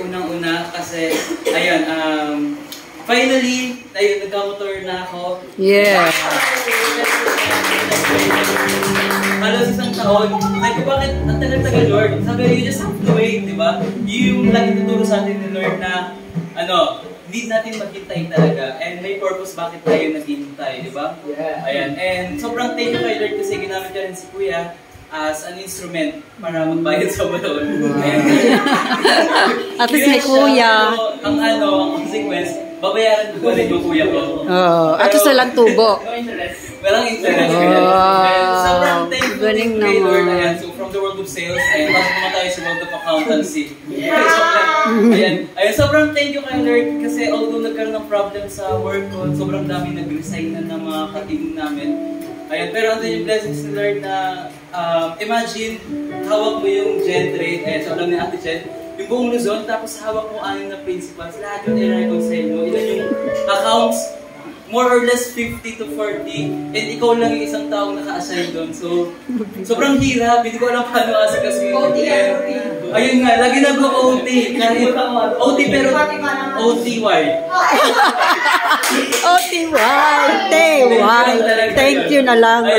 unang-una kasi, ayun, finally, ayun, nagkamotor na ako. Yeah. Halos isang taon. Sabi ko, bakit ang tagal-tagal, Lord? Sabi, you just have to wait, di ba? Yung lagi tuturo sa atin ni Lord na, need natin maghintay talaga. And may purpose bakit tayo naghihintay, di ba? Yeah. Ayan. And sobrang thank you kay Lord kasi ginamit ka rin si Kuya as an instrument para magbayad sa balon. At least may Kuya. Ang consequence, babayaran ko pa rin yung Kuya ko. At least walang tubo. No interest. Walang interest. Sobrang thank you kay Lord. Ayan. So from the world of sales, ayan, pasok naman tayo sa world of accountancy. Ayan. Sobrang thank you kay Lord kasi although nagkaroon ng problem sa work ko, sobrang dami nag-resign na ng mga ka-team namin. Ayan, pero andun yung blessings ni Lord na imagine, hawak mo yung Gen Trade, sobrang ni Ate Jen, yung buong Luzon, tapos hawak mo 6 na principals, lahat yun i-reconcile mo. Ilan yung accounts, more or less 50 to 40, and ikaw lang yung isang taong naka-assign doon. So, sobrang hirap, hindi ko alam paano kasi yung ayun nga, lagi nag-OT. OT pero OTY. OTY! Thank you na lang.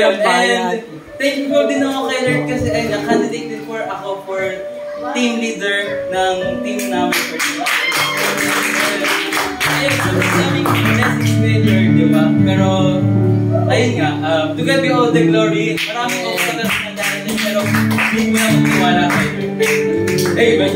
Thankful din ako kay Lord kasi na-candidate din ako for team leader ng team namin for diba? Ayun, sobrang daming blessings kay Lord, diba? Pero, ayun nga, to God be all the glory. Maraming obstacles na darating pero hindi mo na magtiwala kay Lord. Amen.